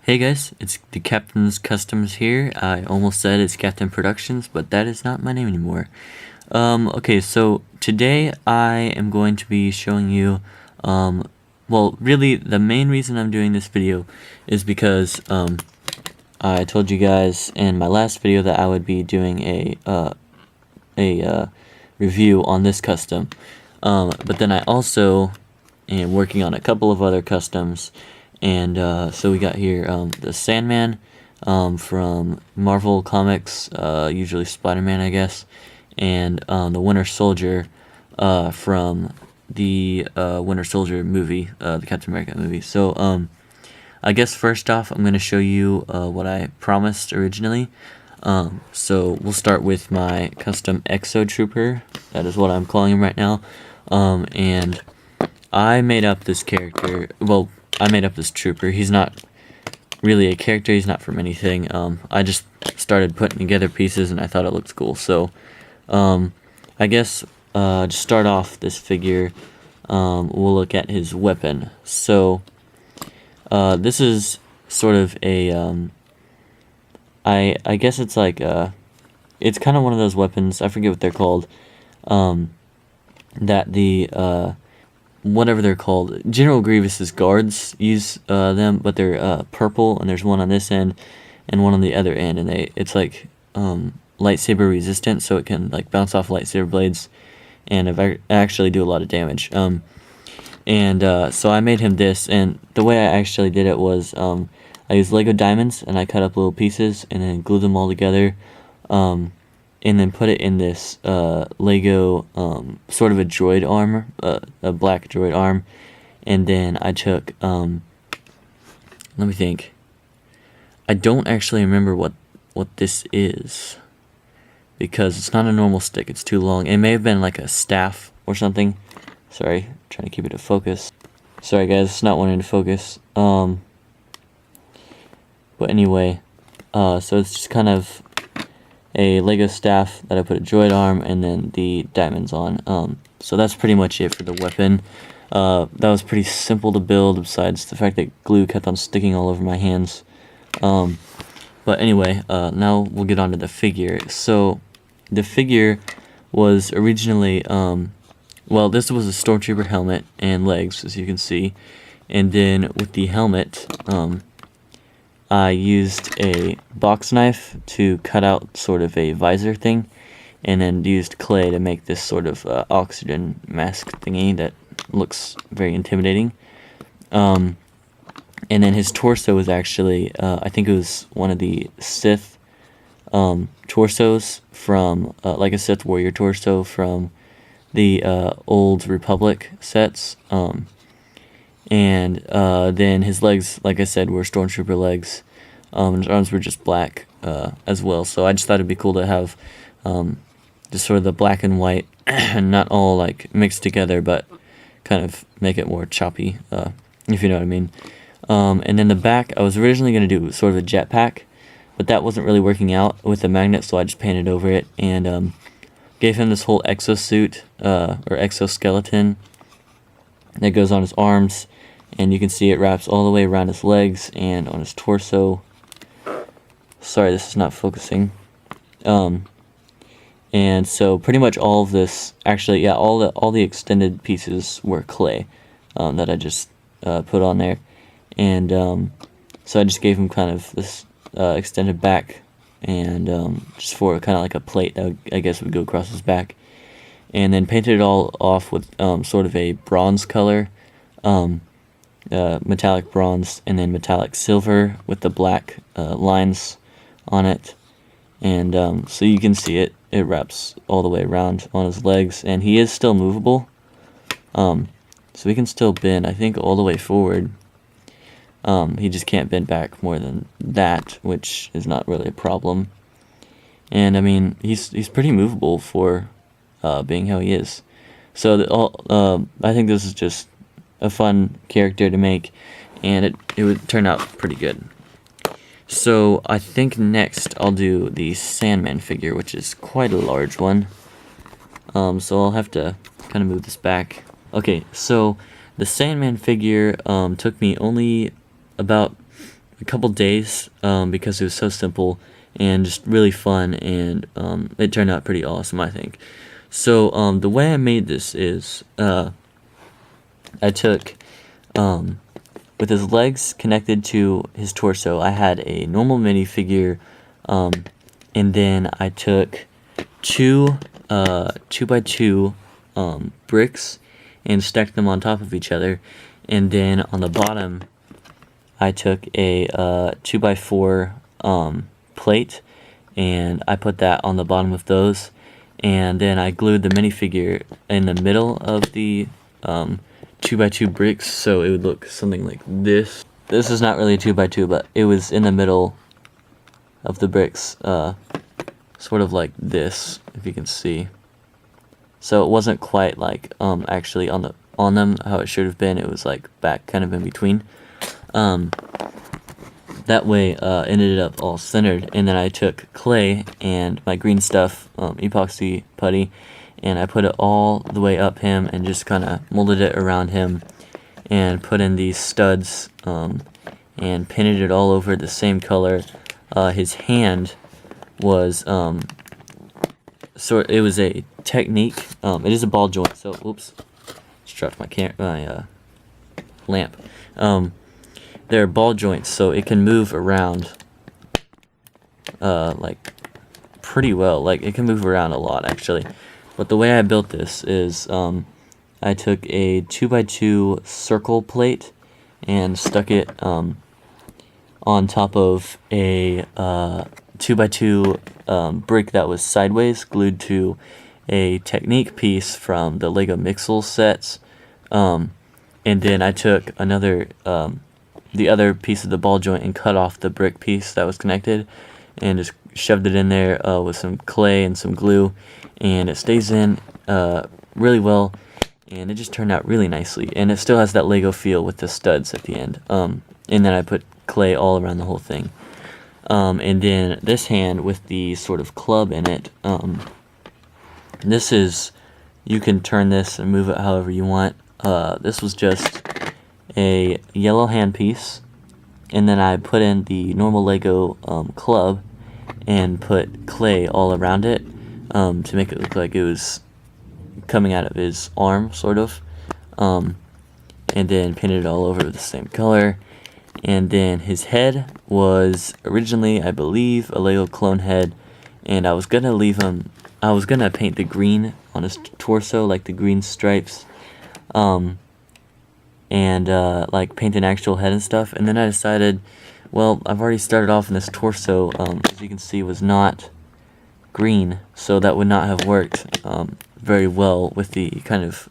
Hey guys, it's the Captain's Customs here. I almost said it's Captain Productions, but that is not my name anymore. Okay, so today I am going to be showing you, well, really the main reason I'm doing this video is because, I told you guys in my last video that I would be doing a review on this custom, but then I also am working on a couple of other customs. And so we got here the Sandman from Marvel Comics, usually Spider-Man, I guess, and the Winter Soldier from the Winter Soldier movie, the Captain America movie. So I guess first off, I'm going to show you what I promised originally. So we'll start with my custom EXO Trooper. That is what I'm calling him right now. And I made up this character. Well, I made up this trooper. He's not really a character. He's not from anything. I just started putting together pieces and I thought it looked cool. So I guess to start off this figure, we'll look at his weapon. So this is sort of a I guess it's like it's kind of one of those weapons, I forget what they're called, that the whatever they're called, General Grievous's guards use them, but they're purple, and there's one on this end and one on the other end, and it's like lightsaber resistant, so it can like bounce off lightsaber blades and actually do a lot of damage. So I made him this, and the way I actually did it was I used Lego diamonds and I cut up little pieces and then glued them all together, and then put it in this Lego sort of a droid armor, a black droid arm, and then I took, let me think, I don't actually remember what this is, because it's not a normal stick, it's too long. It may have been like a staff or something. Sorry, trying to keep it in focus. Sorry guys, it's not wanting to focus. But anyway, so it's just kind of a Lego staff that I put a droid arm and then the diamonds on. So that's pretty much it for the weapon. That was pretty simple to build, besides the fact that glue kept on sticking all over my hands. But anyway, now we'll get on to the figure. So the figure was originally, well, this was a Stormtrooper helmet and legs, as you can see. And then with the helmet, I used a box knife to cut out sort of a visor thing, and then used clay to make this sort of oxygen mask thingy that looks very intimidating. And then his torso was actually, I think it was one of the Sith torsos from, like a Sith warrior torso from the old Republic sets. And then his legs, like I said, were Stormtrooper legs. His arms were just black as well. So I just thought it'd be cool to have just sort of the black and white, not all like mixed together, but kind of make it more choppy, if you know what I mean. And then the back, I was originally going to do sort of a jetpack, but that wasn't really working out with the magnet, so I just painted over it and gave him this whole exosuit, or exoskeleton, that goes on his arms, and you can see it wraps all the way around his legs and on his torso. Sorry, this is not focusing. And so pretty much all of this, actually, yeah, all the extended pieces were clay that I just put on there, and so I just gave him kind of this extended back, and just for kind of like a plate that I guess would go across his back. And then painted it all off with sort of a bronze color, metallic bronze, and then metallic silver with the black lines on it. And so you can see it wraps all the way around on his legs, and he is still movable. So he can still bend, I think, all the way forward. He just can't bend back more than that, which is not really a problem. And I mean, he's pretty movable for being how he is. So I think this is just a fun character to make, and it would turn out pretty good. So I think next I'll do the Sandman figure, which is quite a large one. So I'll have to kind of move this back. Okay, so the Sandman figure took me only about a couple days because it was so simple and just really fun, and it turned out pretty awesome, I think. So the way I made this is I took with his legs connected to his torso, I had a normal minifigure, and then I took two 2x2 bricks and stacked them on top of each other, and then on the bottom I took a 2x4 plate, and I put that on the bottom of those, and then I glued the minifigure in the middle of the 2x2 bricks, so it would look something like this. This is not really a 2x2, but it was in the middle of the bricks, sort of like this, if you can see. So it wasn't quite like actually on them how it should have been. It was like back kind of in between. That way it ended up all centered, and then I took clay and my green stuff, epoxy putty, and I put it all the way up him and just kind of molded it around him and put in these studs and painted it all over the same color. His hand was it was a technique. It is a ball joint, so oops, just dropped my lamp. They're ball joints, so it can move around like pretty well. Like it can move around a lot actually. But the way I built this is I took a 2x2 circle plate and stuck it on top of a 2x2 brick that was sideways, glued to a Technique piece from the Lego Mixel sets, and then I took the other piece of the ball joint and cut off the brick piece that was connected and just shoved it in there with some clay and some glue, and it stays in really well, and it just turned out really nicely, and it still has that Lego feel with the studs at the end. And then I put clay all around the whole thing. And then this hand with the sort of club in it, this is, you can turn this and move it however you want. This was just a yellow hand piece, and then I put in the normal Lego club and put clay all around it to make it look like it was coming out of his arm, sort of, and then painted it all over with the same color. And then his head was originally, I believe, a Lego clone head, and I was gonna paint the green on his torso, like the green stripes, and like paint an actual head and stuff. And then I decided, well, I've already started off in this torso, as you can see, was not green, so that would not have worked very well with the kind of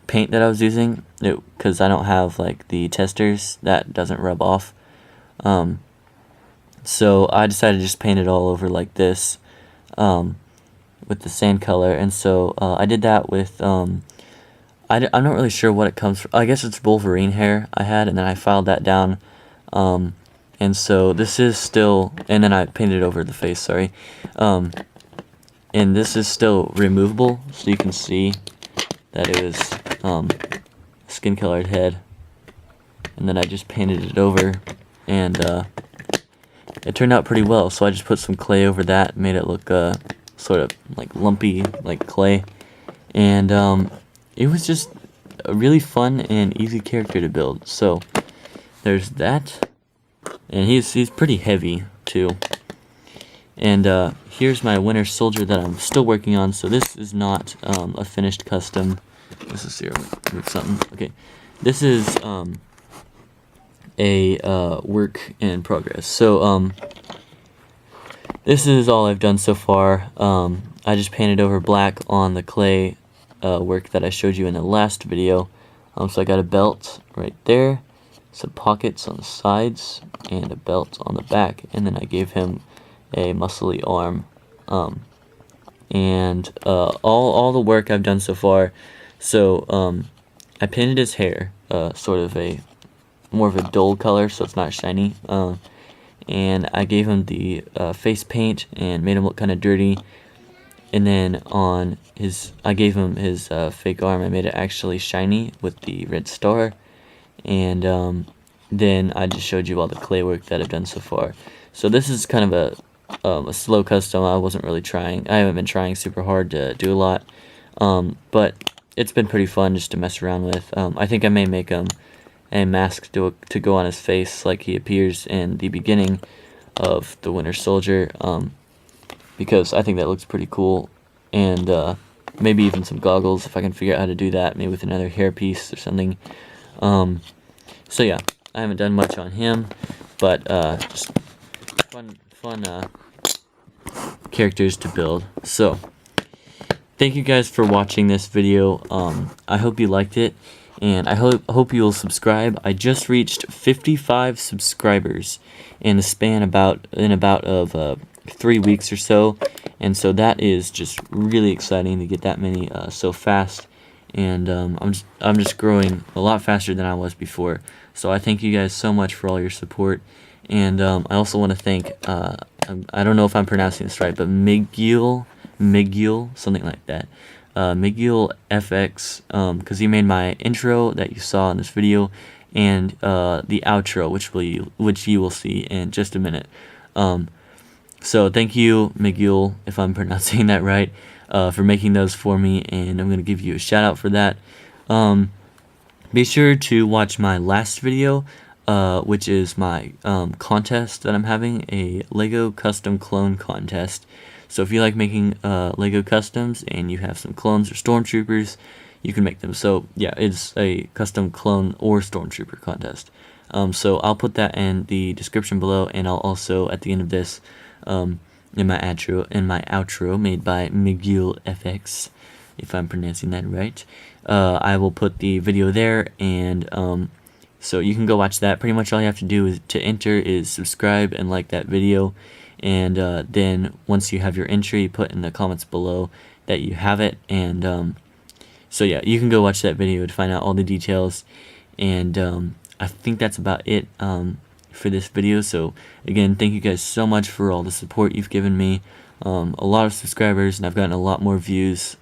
paint that I was using, because I don't have like the testers, that doesn't rub off. So I decided to just paint it all over like this with the sand color, and so I did that with I'm not really sure what it comes from. I guess it's Wolverine hair I had, and then I filed that down, and so this is still, and then I painted over the face, sorry, and this is still removable, so you can see that it was skin colored head, and then I just painted it over, and it turned out pretty well. So I just put some clay over that, made it look sort of like lumpy, like clay, and it was just a really fun and easy character to build. So there's that, and he's pretty heavy too. And here's my Winter Soldier that I'm still working on. So this is not a finished custom. This is here. Move something. Okay, this is a work in progress. So this is all I've done so far. I just painted over black on the clay work that I showed you in the last video. So I got a belt right there, some pockets on the sides, and a belt on the back, and then I gave him a muscly arm, and all the work I've done so far. So I painted his hair sort of more of a dull color, so it's not shiny, and I gave him the face paint and made him look kind of dirty, and then I gave him his fake arm. I made it actually shiny with the red star, and then I just showed you all the clay work that I've done so far. So this is kind of a slow custom. I wasn't really trying. I haven't been trying super hard to do a lot, but it's been pretty fun just to mess around with. I think I may make him a mask to go on his face like he appears in the beginning of the Winter Soldier, because I think that looks pretty cool, and maybe even some goggles if I can figure out how to do that, maybe with another hairpiece or something. So yeah, I haven't done much on him, but just fun characters to build. So thank you guys for watching this video. I hope you liked it, and I hope you will subscribe. I just reached 55 subscribers in the span about of 3 weeks or so, and so that is just really exciting to get that many so fast. And I'm just growing a lot faster than I was before. So I thank you guys so much for all your support. And I also want to thank I don't know if I'm pronouncing this right, but MIGUEL, something like that. MIGUEL FX, because he made my intro that you saw in this video, and the outro, which you will see in just a minute. So thank you, MIGUEL, if I'm pronouncing that right, for making those for me, and I'm going to give you a shout out for that. Be sure to watch my last video, which is my contest that I'm having, a Lego custom clone contest. So if you like making Lego customs and you have some clones or Stormtroopers, you can make them. So yeah, it's a custom clone or Stormtrooper contest. So I'll put that in the description below, and I'll also at the end of this, in my outro made by MIGUEL FX, if I'm pronouncing that right, I will put the video there, and so you can go watch that. Pretty much all you have to do to enter is subscribe and like that video, and then once you have your entry, put in the comments below that you have it, and so yeah, you can go watch that video to find out all the details, and I think that's about it for this video. So again, thank you guys so much for all the support you've given me. A lot of subscribers, and I've gotten a lot more views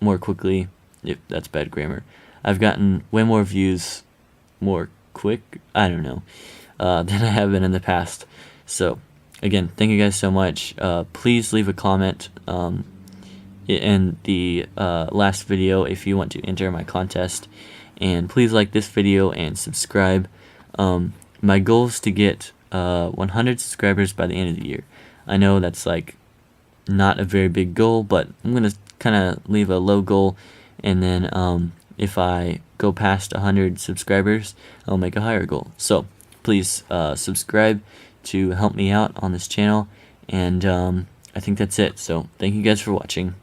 more quickly, if that's bad grammar. I've gotten way more views more quick, I don't know, than I have been in the past. So again, thank you guys so much. Please leave a comment in the last video if you want to enter my contest, and please like this video and subscribe. My goal is to get 100 subscribers by the end of the year. I know that's like not a very big goal, but I'm gonna kind of leave a low goal, and then if I go past 100 subscribers, I'll make a higher goal. So please subscribe to help me out on this channel, and I think that's it. So thank you guys for watching.